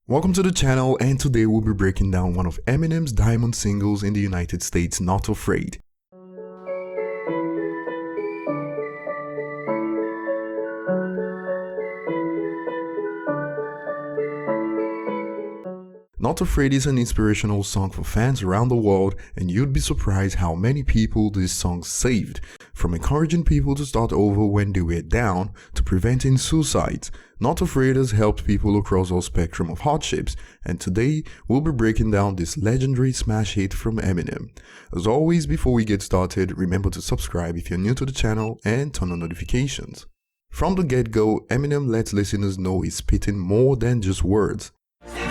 Welcome to the channel, and today we'll be breaking down one of Eminem's diamond singles in the United States, Not Afraid. Not Afraid is an inspirational song for fans around the world, and you'd be surprised how many people this song saved. From encouraging people to start over when they were down, to preventing suicides, Not Afraid has helped people across all spectrum of hardships, and today we'll be breaking down this legendary smash hit from Eminem. As always, before we get started, remember to subscribe if you're new to the channel and turn on notifications. From the get-go, Eminem lets listeners know he's spitting more than just words.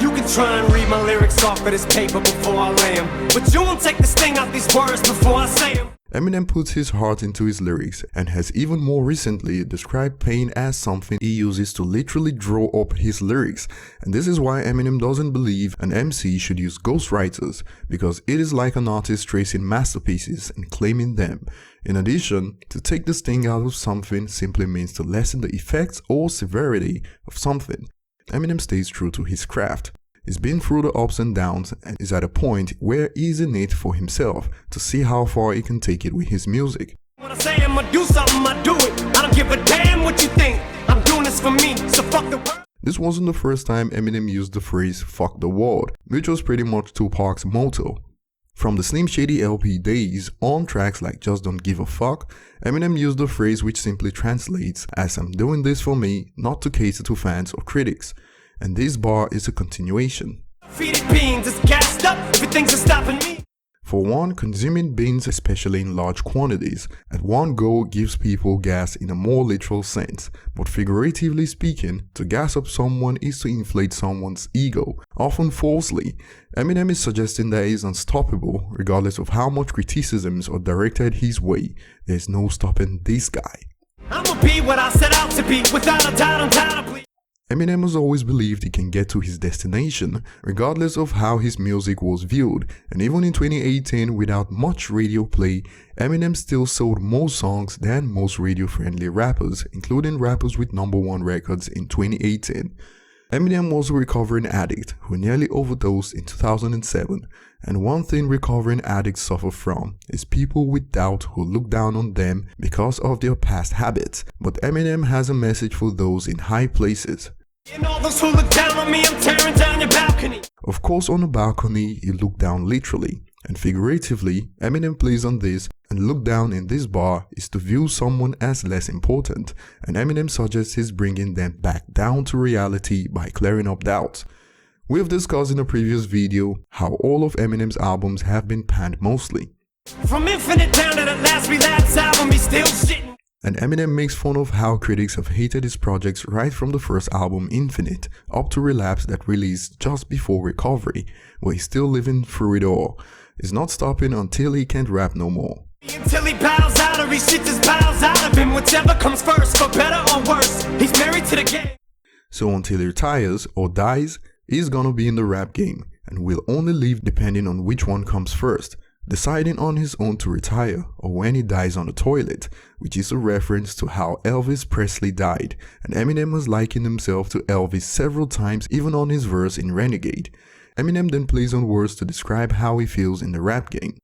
You can try and read my lyrics off of this paper before I lay them, but you won't take the sting out these words before I say them. Eminem puts his heart into his lyrics and has even more recently described pain as something he uses to literally draw up his lyrics, and this is why Eminem doesn't believe an MC should use ghostwriters, because it is like an artist tracing masterpieces and claiming them. In addition, to take the sting out of something simply means to lessen the effects or severity of something. Eminem stays true to his craft. He's been through the ups and downs and is at a point where he's in it for himself to see how far he can take it with his music. When I say I'ma do something, I do it. I don't give a damn what you think. I'm doing this for me, so fuck the world. This wasn't the first time Eminem used the phrase "fuck the world," which was pretty much Tupac's motto. From the Slim Shady LP days, on tracks like Just Don't Give a Fuck, Eminem used the phrase which simply translates as "I'm doing this for me, not to cater to fans or critics." And this bar is a continuation. Feeding beans is gassed up, everything's stopping me. For one, consuming beans, especially in large quantities, at one go gives people gas in a more literal sense, but figuratively speaking, to gas up someone is to inflate someone's ego, often falsely. Eminem is suggesting that he is unstoppable, regardless of how much criticisms are directed his way. There's no stopping this guy. I'ma be what I set out to be, without a doubt, undoubtedly. Eminem has always believed he can get to his destination, regardless of how his music was viewed, and even in 2018, without much radio play, Eminem still sold more songs than most radio-friendly rappers, including rappers with #1 records in 2018. Eminem was a recovering addict who nearly overdosed in 2007, and one thing recovering addicts suffer from is people with doubt who look down on them because of their past habits. But Eminem has a message for those in high places. And all those who look down on me, I'm tearing down your balcony. Of course, on a balcony, you look down literally, and figuratively, Eminem plays on this, and look down in this bar is to view someone as less important, and Eminem suggests he's bringing them back down to reality by clearing up doubts. We've discussed in a previous video how all of Eminem's albums have been panned mostly. From Infinite down to the last relapse album, he's still shitting. And Eminem makes fun of how critics have hated his projects right from the first album Infinite up to Relapse that released just before Recovery, where he's still living through it all. He's not stopping until he can't rap no more. Until he bows out or he shits his bowels out of him, whichever comes first, for better or worse, he's married to the game. So until he retires or dies, he's gonna be in the rap game and will only leave depending on which one comes first, deciding on his own to retire or when he dies on the toilet, which is a reference to how Elvis Presley died, and Eminem has likened himself to Elvis several times, even on his verse in Renegade. Eminem then plays on words to describe how he feels in the rap game.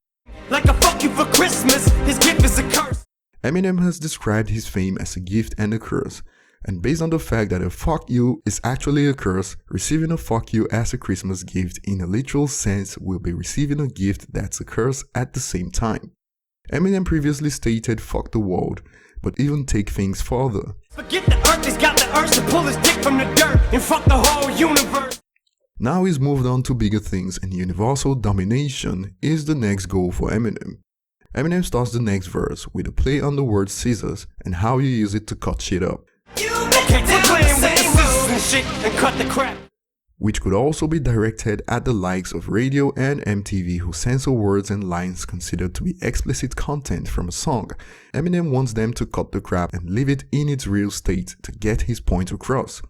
Like a fuck you for Christmas, his gift is a curse. Eminem has described his fame as a gift and a curse. And based on the fact that a fuck you is actually a curse, receiving a fuck you as a Christmas gift in a literal sense will be receiving a gift that's a curse at the same time. Eminem previously stated fuck the world, but even take things further. Forget the earth, he's got the urge to pull his dick from the dirt and fuck the whole universe. Now he's moved on to bigger things, and universal domination is the next goal for Eminem. Eminem starts the next verse with a play on the word scissors and how you use it to cut shit up. Which could also be directed at the likes of radio and MTV who censor words and lines considered to be explicit content from a song. Eminem wants them to cut the crap and leave it in its real state to get his point across.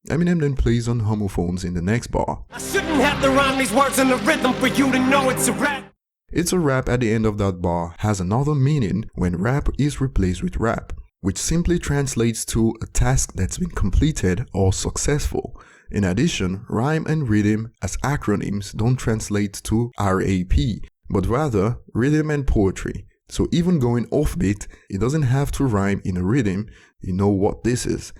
Eminem then plays on homophones in the next bar. I shouldn't have to rhyme these words in the rhythm for you to know it's a rap. It's a rap at the end of that bar has another meaning when rap is replaced with rap, which simply translates to a task that's been completed or successful. In addition, rhyme and rhythm as acronyms don't translate to RAP, but rather rhythm and poetry. So even going offbeat, it doesn't have to rhyme in a rhythm, you know what this is.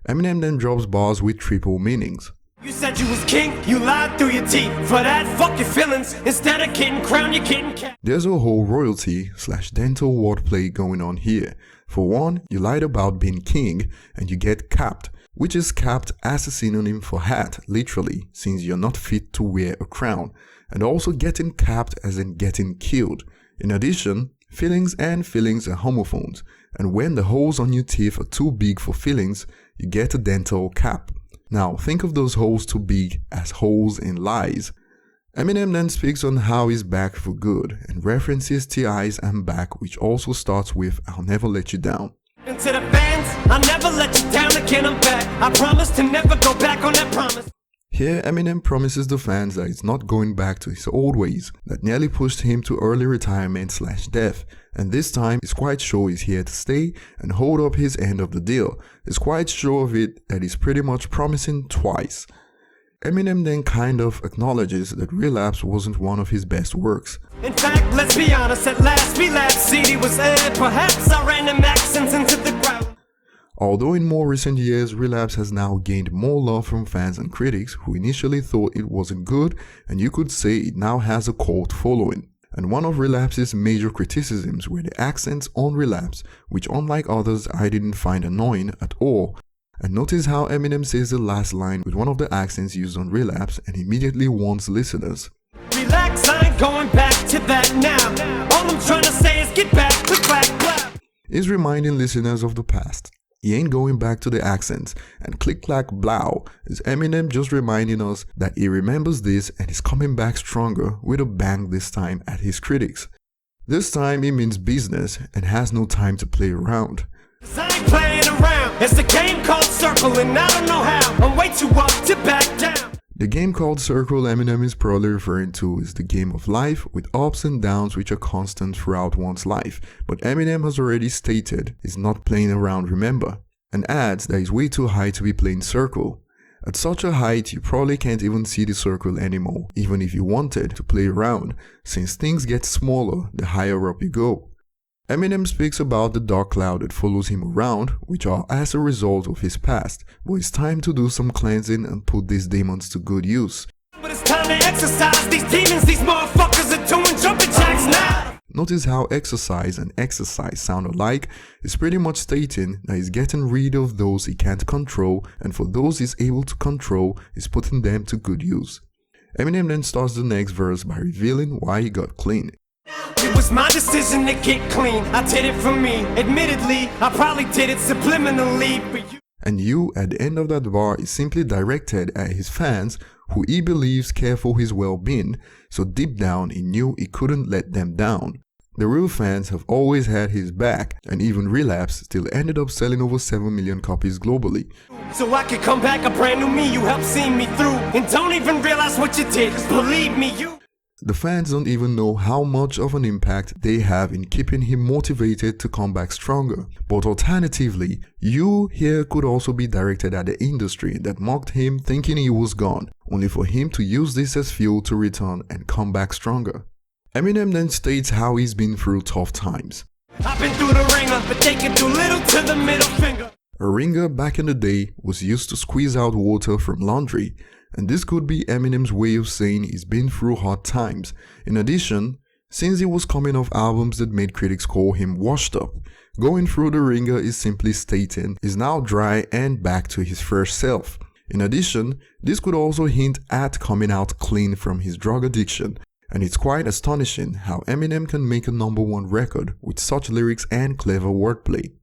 Eminem then drops bars with triple meanings. You said you was king, you lied through your teeth. For that, fuck your feelings. Instead of getting crowned, you're getting cat. There's a whole royalty/dental wordplay going on here. For one, you lied about being king and you get capped, which is capped as a synonym for hat, literally, since you're not fit to wear a crown, and also getting capped as in getting killed. In addition, fillings and fillings are homophones, and when the holes on your teeth are too big for fillings, you get a dental cap. Now, think of those holes too big as holes in lies. Eminem then speaks on how he's back for good and references T.I.'s I'm Back, which also starts with I'll never let you down. And to the fans, I'll never let you down again, I'm back. I promise to never go back on that promise. Here, Eminem promises the fans that he's not going back to his old ways that nearly pushed him to early retirement/death, and this time he's quite sure he's here to stay and hold up his end of the deal. He's quite sure of it that he's pretty much promising twice. Eminem then kind of acknowledges that Relapse wasn't one of his best works. In fact, let's be honest, at last Relapse CD was aired. Perhaps I ran them accents into the ground. Although in more recent years, Relapse has now gained more love from fans and critics who initially thought it wasn't good, and you could say it now has a cult following. And one of Relapse's major criticisms were the accents on Relapse, which unlike others I didn't find annoying at all. And notice how Eminem says the last line with one of the accents used on Relapse and immediately warns listeners. Relax, I ain't going back to that now. All I'm trying to say is get back, click, clack, clap. He's reminding listeners of the past. He ain't going back to the accents, and click clack blow is Eminem just reminding us that he remembers this and is coming back stronger with a bang this time at his critics. This time he means business and has no time to play around. 'Cause I ain't playing around. It's a game called Circle and I don't know how. I'm way too up to back down. The game called Circle Eminem is probably referring to is the game of life with ups and downs which are constant throughout one's life, but Eminem has already stated he's not playing around, remember, and adds that he's way too high to be playing Circle. At such a height you probably can't even see the circle anymore, even if you wanted to play around, since things get smaller the higher up you go. Eminem speaks about the dark cloud that follows him around, which are as a result of his past, but it's time to do some cleansing and put these demons to good use. But it's time to exercise these demons, these motherfuckers are doing jumping jacks now. Notice how exercise and exercise sound alike. It's pretty much stating that he's getting rid of those he can't control, and for those he's able to control, he's putting them to good use. Eminem then starts the next verse by revealing why he got clean. It was my decision to get clean. I did it for me. Admittedly, I probably did it subliminally, but you. And you at the end of that bar is simply directed at his fans who he believes care for his well-being, so deep down he knew he couldn't let them down. The real fans have always had his back, and even Relapse still ended up selling over 7 million copies globally. So I could come back a brand new me. You helped see me through, and don't even realize what you did. 'Cause believe me, you. The fans don't even know how much of an impact they have in keeping him motivated to come back stronger. But alternatively, you here could also be directed at the industry that mocked him thinking he was gone, only for him to use this as fuel to return and come back stronger. Eminem then states how he's been through tough times. I've been through the ringer, but they can do little to the middle finger. A ringer back in the day was used to squeeze out water from laundry, and this could be Eminem's way of saying he's been through hard times. In addition, since he was coming off albums that made critics call him washed up, going through the ringer is simply stating he's now dry and back to his first self. In addition, this could also hint at coming out clean from his drug addiction, and it's quite astonishing how Eminem can make a #1 record with such lyrics and clever wordplay.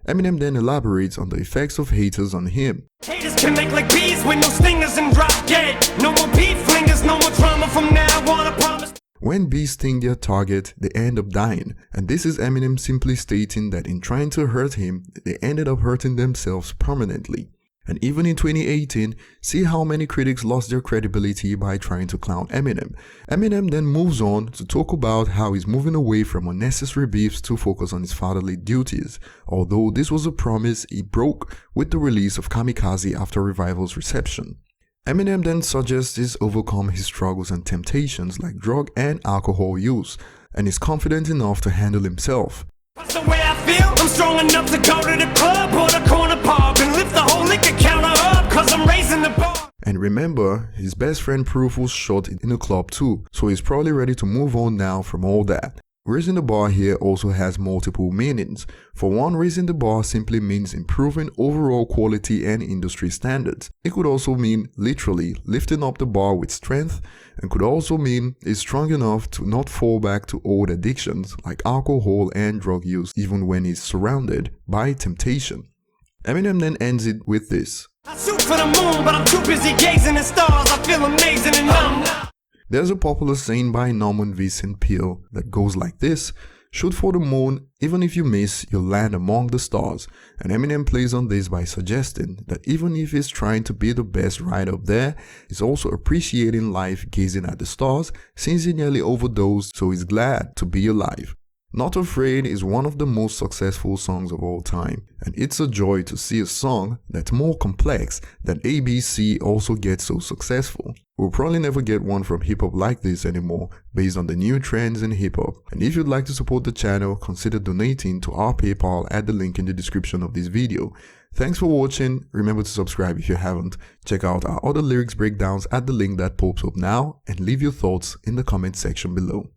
Eminem then elaborates on the effects of haters on him. Haters can make like bees with no stingers and drop dead. No more beat flingers, no more drama from now on, I promise. When bees sting their target, they end up dying, and this is Eminem simply stating that in trying to hurt him, they ended up hurting themselves permanently. And even in 2018, see how many critics lost their credibility by trying to clown Eminem. Eminem then moves on to talk about how he's moving away from unnecessary beefs to focus on his fatherly duties, although this was a promise he broke with the release of Kamikaze after Revival's reception. Eminem then suggests he's overcome his struggles and temptations like drug and alcohol use, and is confident enough to handle himself. That's the way I feel. I'm strong enough to go to the club or the corner pub and lift the whole liquor counter up, cause I'm raising the bar. And remember, his best friend Proof was shot in a club too, so he's probably ready to move on now from all that. Raising the bar here also has multiple meanings. For one, raising the bar simply means improving overall quality and industry standards. It could also mean literally lifting up the bar with strength, and could also mean is strong enough to not fall back to old addictions like alcohol and drug use even when he's surrounded by temptation. Eminem then ends it with this. I shoot for the moon, but I'm too busy gazing at stars. I feel amazing and numb now. There's a popular saying by Norman Vincent Peale that goes like this: shoot for the moon, even if you miss, you'll land among the stars. And Eminem plays on this by suggesting that even if he's trying to be the best right up there, he's also appreciating life gazing at the stars since he nearly overdosed, so he's glad to be alive. Not Afraid is one of the most successful songs of all time, and it's a joy to see a song that's more complex than ABC also get so successful. We'll probably never get one from hip-hop like this anymore based on the new trends in hip-hop. And if you'd like to support the channel, consider donating to our PayPal at the link in the description of this video. Thanks for watching. Remember to subscribe if you haven't. Check out our other lyrics breakdowns at the link that pops up now, and leave your thoughts in the comment section below.